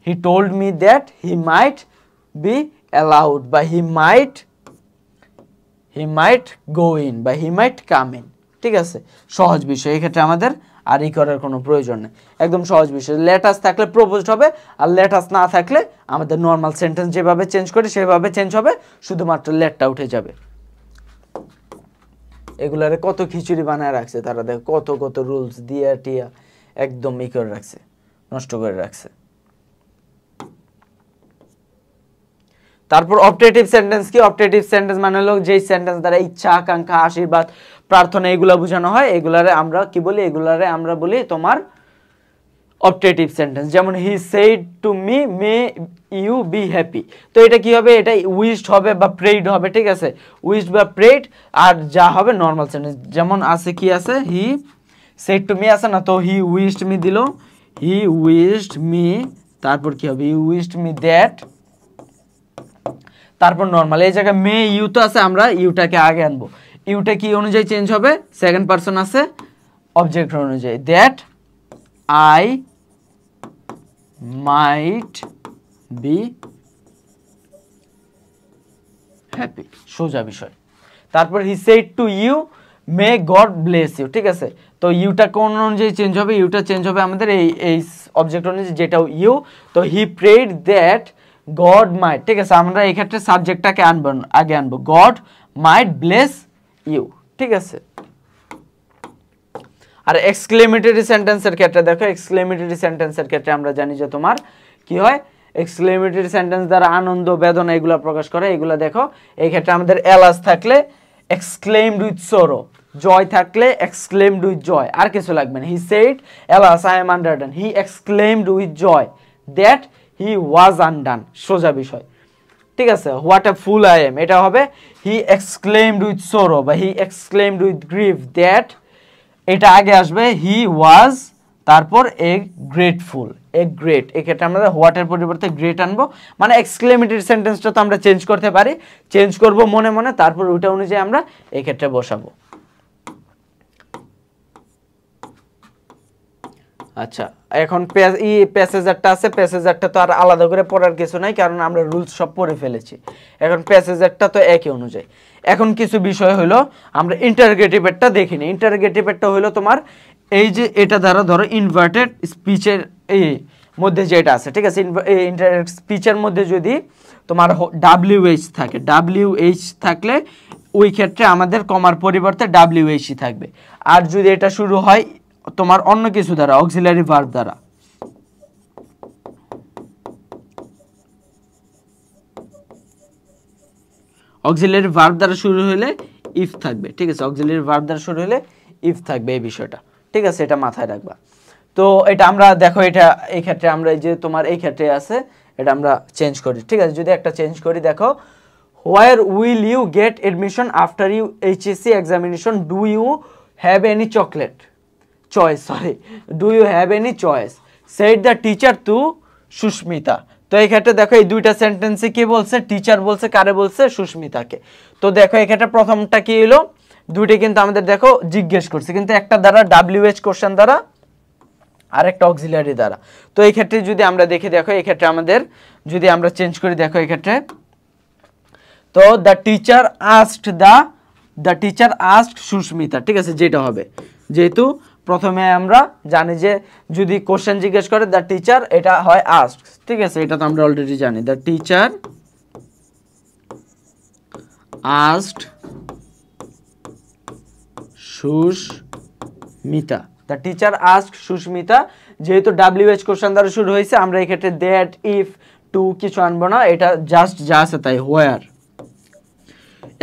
হি told me that he might be allowed, বা হি মাইট গো ইন, বা হি মাইট কাম ইন, ঠিক আছে। সহজ বিষয়, এই ক্ষেত্রে আমাদের আর ই করার কোনো প্রয়োজন নেই, একদম সহজ বিষয়। লেটাস থাকলে প্রপোজড হবে, আর লেটাস না থাকলে আমাদের নর্মাল সেন্টেন্স যেভাবে চেঞ্জ করি সেভাবে চেঞ্জ হবে, শুধুমাত্র লেটটা উঠে যাবে। এগুলারে কত খিচুড়ি বানায় রাখছে তারা, দেখো কত কত রুলস দিয়া টিয়া একদম ই করে রাখছে, নষ্ট করে রাখছে। তারপর অপটেটিভ সেন্টেন্স কি, অপটেটিভ সেন্টেন্স মানে হলো যেই সেন্টেন্স দ্বারা ইচ্ছা, আকাঙ্ক্ষা, আশীর্বাদ, প্রার্থনা এগুলা বোঝানো হয়, এগুলারে আমরা কি বলি, এগুলারে আমরা বলি তোমার অপটেটিভ সেন্টেন্স। যেমন he said to me may you be happy, তো এটা কি হবে, এটা উইশড হবে বা প্রেইড হবে, ঠিক আছে, উইশড বা প্রেইড, আর যা হবে নর্মাল সেন্টেন্স। যেমন আছে কি আছে, হি সেড টু মি আছে না, তো হি উইশড মি দিল, হি উইশড মি, তারপর কি হবে, হি উইশড মি দ্যাট, তারপর নর্মাল। এই জায়গায় মে ইউ তো আছে, আমরা ইউটাকে আগে আনবো, ইউটা কি অনুযায়ী চেঞ্জ হবে, সেকেন্ড পারসন আছে অবজেক্ট অনুযায়ী, that I might be happy, সোজা বিষয়। তারপর he said to you may God bless you, ঠিক আছে, তো ইউটা কোন অনুযায়ী চেঞ্জ হবে, ইউটা চেঞ্জ হবে আমাদের এই অবজেক্ট অনুযায়ী, যেটা ইউ, তো হি প্রেড দ্যাট গড মাইট, ঠিক আছে, আমরা এই ক্ষেত্রে সাবজেক্টটাকে আগে আনবো, গড মাইট ব্লেস ইউ, ঠিক আছে। আর এক্সক্লেমেটরি সেন্টেন্সের ক্ষেত্রে দেখো, এক্সক্লেমেটরি সেন্টেন্সের ক্ষেত্রে আমরা জানি যে তোমার কি হয়, এক্সক্লেমেটরি সেন্টেন্স দ্বারা আনন্দ, বেদনা এগুলা প্রকাশ করে, এগুলা দেখো এই ক্ষেত্রে আমাদের এলাস থাকলে এক্সক্লেমড উইথ সরো, জয় থাকলে এক্সক্লেমড উইথ জয়, আর কিছু লাগবে না। He said alas I am undone, he exclaimed with joy that he was undone, সোজা বিষয়, ঠিক আছে। What a fool I am, এটা হবে হি এক্সক্লেমড উইথ সরো, বা he exclaimed with grief that, এটা আগে আসবে হি ওয়াজ, তারপর এ গ্রেটফুল, এ গ্রেট, এক্ষেত্রে আমরা হোয়াটের পরিবর্তে গ্রেট আনবো, মানে এক্সক্লেমেটরি সেন্টেন্সটা তো আমরা চেঞ্জ করতে পারি, চেঞ্জ করব মনে মনে, তারপর ওইটা অনুযায়ী আমরা এই ক্ষেত্রে বসাবো। আচ্ছা, এখন প্যাসেজারটা আছে, প্যাসেজারটা তো আর আলাদা করে পড়ার কিছু নাই, কারণ আমরা রুলস সব পড়ে ফেলেছি। এখন প্যাসেজারটা তো একই অনুযায়ী। এখন কিছু বিষয় হলো আমরা ইন্টারগেটিভেরটা দেখিনি। ইন্টারগেটিভেরটা হলো তোমার এই যে এটা দ্বারা ধরো ইনভার্টেড স্পিচের এই মধ্যে যেটা আছে, ঠিক আছে, ইন্টারগেটিভ স্পিচের মধ্যে যদি তোমার WH থাকে, WH থাকলে ওই ক্ষেত্রে আমাদের কমার পরিবর্তে WH থাকবে। আর যদি এটা শুরু হয় তোমার অন্য কিছু দ্বারা, অক্সিলারি ভার্ব দ্বারা, অক্সিলারি ভার্ব দ্বারা শুরু হলে ইফ থাকবে, ঠিক আছে, অক্সিলারি ভার্ব দ্বারা শুরু হলে ইফ থাকবে, এই বিষয়টা, ঠিক আছে, এটা মাথায় রাখবা। তো এটা আমরা দেখো, এটা এই ক্ষেত্রে আমরা এই যে তোমার এই ক্ষেত্রে আছে, এটা আমরা চেঞ্জ করি, ঠিক আছে। যদি একটা চেঞ্জ করি, দেখো where will you get admission after you HSC examination, do you have any chocolate choice, sorry, do you have any choice, said the teacher to Sushmita, তো এই ক্ষেত্রে দেখো এই দুইটা সেন্টেন্সে কি বলছে, টিচার বলছে, কারে বলছে, সুস্মিতাকে। তো দেখো এই ক্ষেত্রে প্রথমটা কি হলো, দুইটা কিন্তু আমাদের দেখো জিজ্ঞেস করছে, কিন্তু একটা দ্বারা WH কোশ্চেন দ্বারা আর একটা অক্সিলারি দ্বারা। তো এই ক্ষেত্রে যদি আমরা দেখি, দেখো এই ক্ষেত্রে আমাদের যদি আমরা চেঞ্জ করি, দেখো এই ক্ষেত্রে তো দ্য টিচার আস্কড সুস্মিতা, ঠিক আছে, যেটা হবে, যেহেতু প্রথমে আমরা জানি যে যদি কোশ্চেন জিজ্ঞেস করে দ্য টিচার, এটা হয় আস্কড, ঠিক আছে, এটা তো আমরা অলরেডি জানি। The teacher asked Sushmita, the teacher asked Sushmita, যেহেতু WH কোশ্চেন দ্বারা শুরু হয়েছে, আমরা এই ক্ষেত্রে দ্যাট, ইফ, টু কিছু আনবো না, এটা জাস্ট যা আছে তাই, হোয়ার।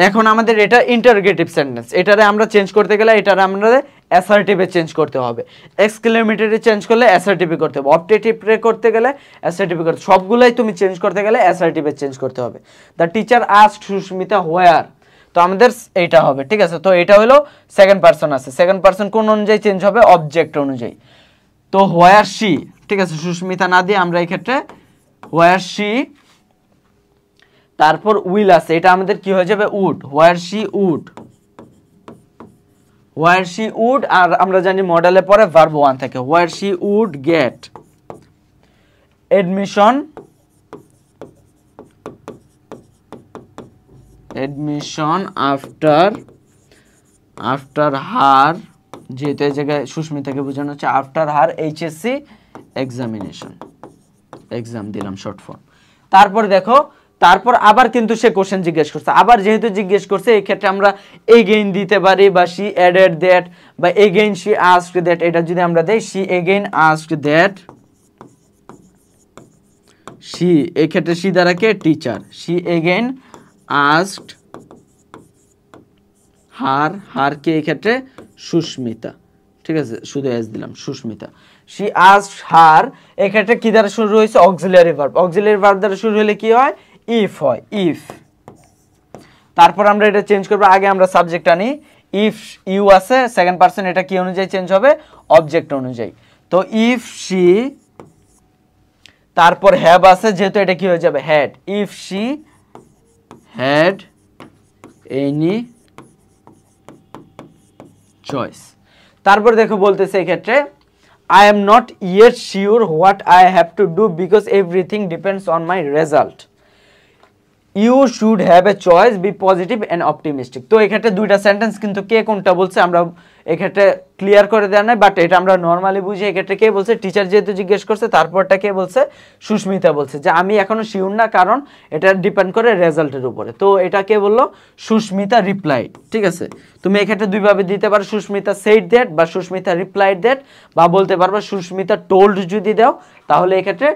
এখন আমাদের এটা ইন্টারোগেটিভ সেন্টেন্স, এটারে আমরা চেঞ্জ করতে গেলে এটারে আমরা অ্যাসার্টিভে চেঞ্জ করতে হবে, এক্সক্লেমেটরি চেঞ্জ করলে অ্যাসার্টিভে করতে হবে, অপটেটিভে করতে গেলে অ্যাসার্টিভে করতে, সবগুলাই তুমি চেঞ্জ করতে গেলে অ্যাসার্টিভে চেঞ্জ করতে হবে। দ্য টিচার আস্কড সুস্মিতা হোয়ার, তো আমাদের এইটা হবে, ঠিক আছে। তো এটা হলো সেকেন্ড পারসন আছে, সেকেন্ড পারসন কোন অনুযায়ী চেঞ্জ হবে, অবজেক্ট অনুযায়ী। তো হোয়ার শি, ঠিক আছে, সুস্মিতা না দিয়ে আমরা এই ক্ষেত্রে হোয়ার শি, তারপর উইল আছে, এটা আমাদের কি হয়ে যাবে, উড, হোয়ার শি উড, আর আমরা জানি মডেলে পরে ভার্ব 1 থাকে, where she would get admission after her, যেহেতু এই জায়গায় সুস্মিতাকে বোঝানো হচ্ছে, আফটার হার HSC এক্সাম দিলাম শর্ট ফর্ম। তারপর দেখো, তারপর আবার কিন্তু সে কোশ্চেন জিজ্ঞেস করছে, আবার যেহেতু জিজ্ঞেস করছে, এই ক্ষেত্রে আমরা এগেইন দিতে পারি, বা শি অ্যাডেড দ্যাট, বা এগেইন শি আস্কড দ্যাট, এটা যদি আমরা দেই she again asked that, she এই ক্ষেত্রে শি দ্বারা কে, টিচার, শি এগেইন আস্কড হার কে এই ক্ষেত্রে সুস্মিতা, ঠিক আছে, শুধু এস দিলাম, সুস্মিতা। শি আস্কড হার, এই ক্ষেত্রে কি দ্বারা শুরু হয়েছে, অক্সিলারি ভার্ব, অক্সিলারি ভার্ব দ্বারা শুরু হলে কি হয়, ইফ হয়, ইফ। তারপর আমরা এটা চেঞ্জ করব, আগে আমরা সাবজেক্ট আনি, ইফ ইউ আছে সেকেন্ড পারসন, এটা কি অনুযায়ী চেঞ্জ হবে, অবজেক্ট অনুযায়ী। তো ইফ শি, তারপর হ্যাভ আছে, যেহেতু এটা কি হয়ে যাবে, had, if she had any choice. তারপর দেখো বলতেছে এই ক্ষেত্রে, I am not yet sure what I have to do because everything depends on my result. You should have a choice, be positive and optimistic. তো এই ক্ষেত্রে দুইটা sentence কিন্তু কে কোনটা বলছে আমরা এই ক্ষেত্রে ক্লিয়ার করে দেওয়া নাই, বাট এটা আমরা নর্মালি বুঝি। এই ক্ষেত্রে কে বলছে, টিচার যেহেতু জিজ্ঞেস করছে, তারপরটা কে বলছে, সুস্মিতা বলছে যে আমি এখনো শিওর না, কারণ এটা ডিপেন্ড করে রেজাল্টের উপরে। তো এটা কে বললো, সুস্মিতা রিপ্লাইড, ঠিক আছে। তুমি এই ক্ষেত্রে দুইভাবে দিতে পারো, সুস্মিতা সেড দ্যাট বা সুস্মিতা রিপ্লাইড দ্যাট, বা বলতে পারবা সুস্মিতা টোল্ড, যদি দাও তাহলে এই ক্ষেত্রে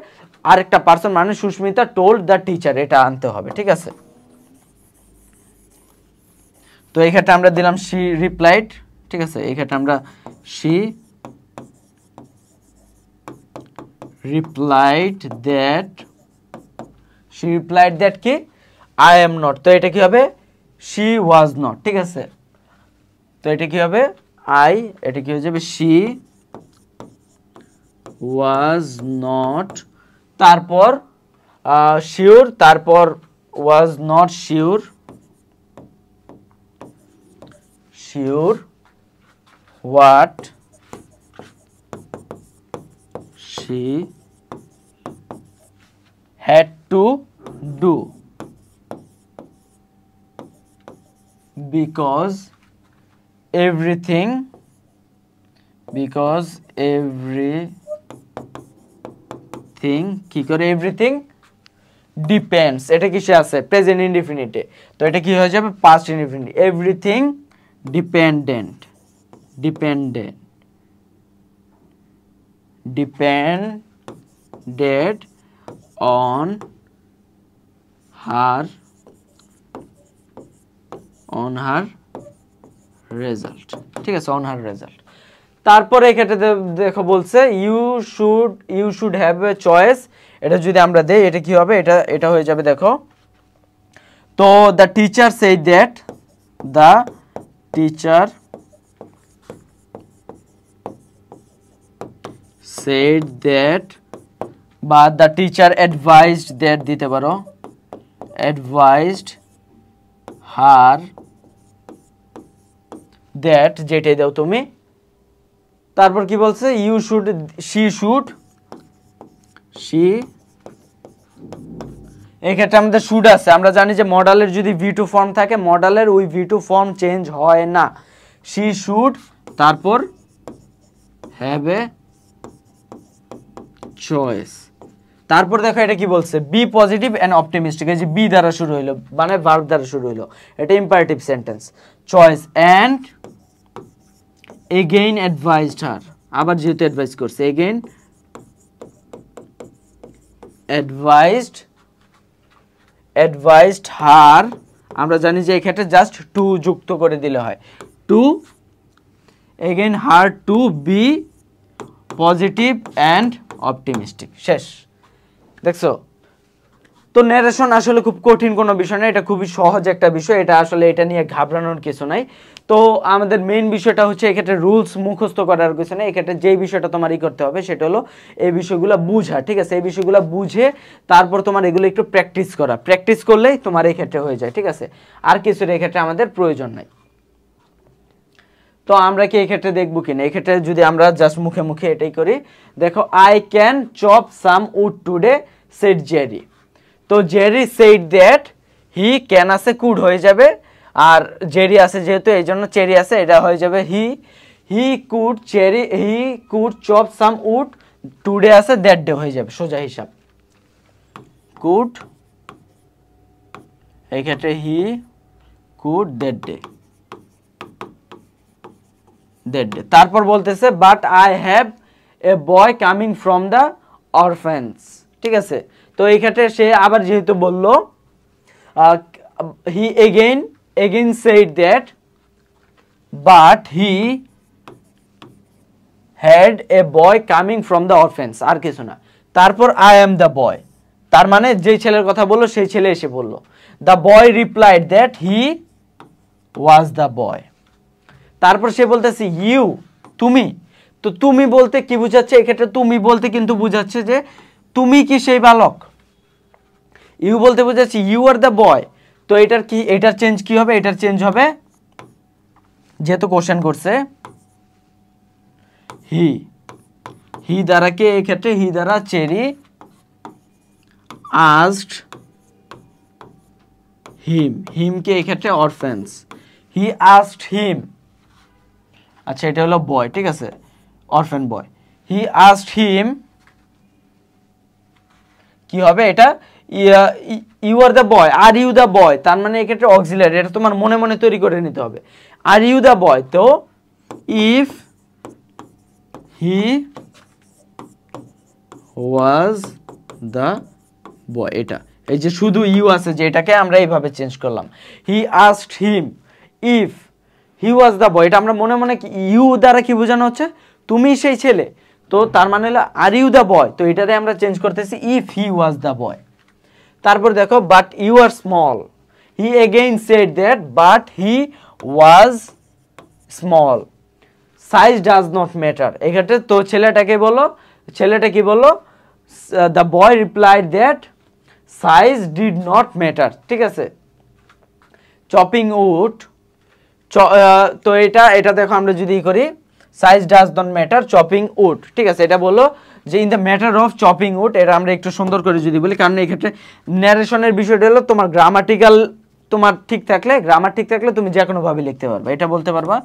আরেকটা পারসন মানে সুস্মিতা টোল্ড দ্য টিচার, এটা আনতে হবে, ঠিক আছে। তো এই ক্ষেত্রে আমরা দিলাম শি রিপ্লাইড, ঠিক আছে, এই ক্ষেত্রে আমরা শি রিপ্লাইড দ্যাট কি, আই এম নট, তো এটা কি হবে, শি ওয়াজ নট, ঠিক আছে। তো এটা কি হবে, এটা কি হয়ে যাবে, শি ওয়াজ নট, তারপর শিওর, তারপর was not sure what she had to do because everything কি করে, everything depends, এটা কিসে আছে, প্রেজেন্ট ইনডিফিনিটে, তো এটা কি হয়ে যাবে, past indefinite, everything depended on her result, ঠিক আছে, on her result। তারপরে এক্ষেত্রে দেখো বলছে you should have a choice, এটা যদি আমরা দেই এটা কি হবে, এটা হয়ে যাবে, দেখো। তো the teacher said that বা দ্য টিচার অ্যাডভাইসড দ্যাট দিতে পারো, অ্যাডভাইসড হার দ্যাট, যেটাই দাও তুমি। তারপর কি বলছে, you should, she should, she, এই ক্ষেত্রে আমাদের শুড আছে। আমরা জানি যে মডালের যদি V2 ফর্ম থাকে, মডালের ওই V2 ফর্ম চেঞ্জ হয় না। শি শুড, তারপর হ্যাভ এ চয়েস। তারপর দেখো এটা কি বলছে, বি পজিটিভ অ্যান্ড অপটিমিস্টিক। এই যে বি দ্বারা শুরু হইলো, মানে ভার্ব দ্বারা শুরু হইলো, এটা imperative sentence. Choice and again advised হার, আবার যেহেতু অ্যাডভাইস করছে, এগেইন অ্যাডভাইসড হার, আমরা জানি যে এই ক্ষেত্রে জাস্ট টু যুক্ত করে দিলে হয়, to again her to be positive and optimistic. শেষ। দেখছো, তো ন্যারেশন আসলে খুব কঠিন কোনো বিষয় না, এটা খুবই সহজ একটা বিষয়, এটা আসলে এটা নিয়ে ঘাবড়ানোর কিছু নাই। তো আমাদের মেইন বিষয়টা হচ্ছে এক্ষেত্রে রুলস মুখস্থ করার কিছু নেই, এক্ষেত্রে যেই বিষয়টা তোমারই করতে হবে সেটা হলো এই বিষয়গুলো বুঝা, ঠিক আছে? এই বিষয়গুলো বুঝে তারপর তোমার এগুলো একটু প্র্যাকটিস করা, প্র্যাকটিস করলেই তোমার এই ক্ষেত্রে হয়ে যায়, ঠিক আছে? আর কিছুর এই ক্ষেত্রে আমাদের প্রয়োজন নাই। তো আমরা কি এই ক্ষেত্রে দেখবো কিনা, এই ক্ষেত্রে যদি আমরা জাস্ট মুখে মুখে এটাই করি, দেখো I can chop some wood today said Jerry. তো Jerry said that, he can আছে কুড হয়ে যাবে, আর জেরি আছে যেহেতু এই জন্য চেরি আছে, এটা হয়ে যাবে he could cherry, he could chop some wood, today আছে দ্যাট ডে হয়ে যাবে, সোজা হিসাব। কুড, এই ক্ষেত্রে হি কুড দ্যাট ডে, তারপর বলতেছে but I have a boy coming from the orphans, ঠিক আছে? তো এই ক্ষেত্রে সে আবার যেহেতু বললো, he again said that but he had a boy coming from the orphans, আর কিছু না। তারপর আই এম দ্য বয়, তার মানে যেই ছেলের কথা বললো সেই ছেলে এসে বললো। The boy replied that he was the boy. তারপর সে বলতেছে ইউ, তুমি। তো তুমি বলতে কি বুঝাচ্ছে, এক্ষেত্রে তুমি বলতে কিন্তু বুঝাচ্ছে যে তুমি কি সেই বালক। ইউ বলতে বুঝাচ্ছে ইউ আর দ্য বয়। তো এটার কি, এটার চেঞ্জ কি হবে, এটার চেঞ্জ হবে যেহেতু কোশ্চেন করছে হি দ্বারা কে, এই ক্ষেত্রে হি দ্বারা চেরি আস্কড হিম কে এই ক্ষেত্রে অরফ্যান্স, হি আস্কড হিম, আচ্ছা এটা হলো বয়, ঠিক আছে? অরফ্যান বয়, হি আস্কড হিম, কি হবে এটা, you are the boy, are you the boy, তার মানে এক্ষেত্রে অক্সিলারি, এটা তোমার মনে মনে তৈরি করে নিতে হবে। আর ইউ দ্য বয়, তো if he was the boy, এটা এই যে শুধু ইউ আছে যে এটাকে আমরা এইভাবে চেঞ্জ করলাম, he asked him if he was the boy, এটা আমরা মনে মনে ইউ দ্বারা কি বোঝানো হচ্ছে, তুমি সেই ছেলে, তো তার মানে হলো আর ইউ দ্য বয়, তো এটাতে আমরা চেঞ্জ করতেছি if he was the boy. তারপর দেখো but you are small, he again said that but he was small, size does not matter, এক্ষেত্রে তো ছেলেটাকে বলো, ছেলেটা কি বললো, the boy replied that size did not matter, ঠিক আছে? চপিং উড, তো এটা দেখো আমরা যদি করি size does not matter chopping wood, ঠিক আছে? এটা বলো যে in the matter of chopping wood, এটা আমরা একটু সুন্দর করে যদি বলি, কারণ এই ক্ষেত্রে ন্যারেশনের বিষয়টা হলো তোমার গ্রামাটিক্যাল, তোমার ঠিক থাকলে, গ্রামার ঠিক থাকলে তুমি যে কোনো ভাবে লিখতে পারবে, এটা বলতে পারবা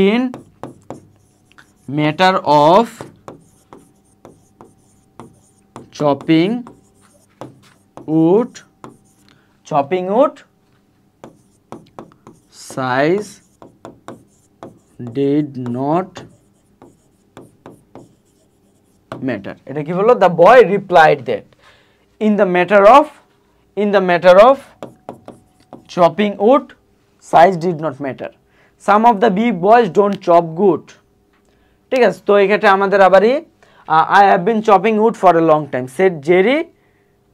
in matter of chopping wood size did not matter, এটা কি বললো, the boy replied that in the matter of chopping wood size did not matter, some of the big boys don't chop good, ঠিক আছে? তো এই ক্ষেত্রে আমাদের আবারই I have been chopping wood for a long time said Jerry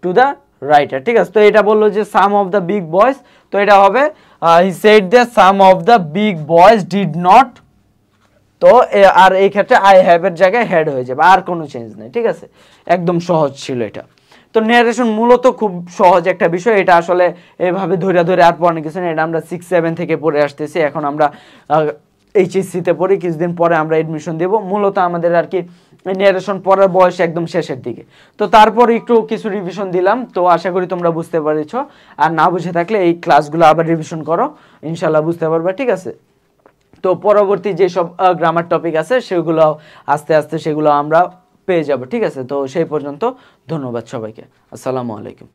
to the writer, ঠিক আছে? তো এটা বললো যে some of the big boys, তো এটা হবে he said that some of the big boys did not তো আর এই ক্ষেত্রে আই হ্যাভ এর জায়গায় হ্যাড হয়ে যাবে, আর কোনো চেঞ্জ নেই, ঠিক আছে। একদম সহজ ছিল এটা। তো ন্যারেশন মূলত খুব সহজ একটা বিষয়, এটা আসলে এভাবে ধরে ধরে আর পড়ানো কিছু না, এটা আমরা 6-7 থেকে পড়ে আসতেছি, এখন আমরা এইচএসসিতে পড়ি, কিছুদিন পরে আমরা এডমিশন দেব। মূলত আমাদের আর কি ন্যারেশন পড়ার বয়স একদম শেষের দিকে। তো তারপর একটু কিছু রিভিশন দিলাম, তো আশা করি তোমরা বুঝতে পেরেছো। আর না বুঝে থাকলে এই ক্লাসগুলো আবার রিভিশন করো, ইনশাল্লাহ বুঝতে পারবে, ঠিক আছে। তো পরবর্তী যেসব গ্রামার টপিক আছে সেগুলো আস্তে আস্তে সেগুলো আমরা পেয়ে যাব, ঠিক আছে। তো সেই পর্যন্ত ধন্যবাদ সবাইকে, আসসালামু আলাইকুম।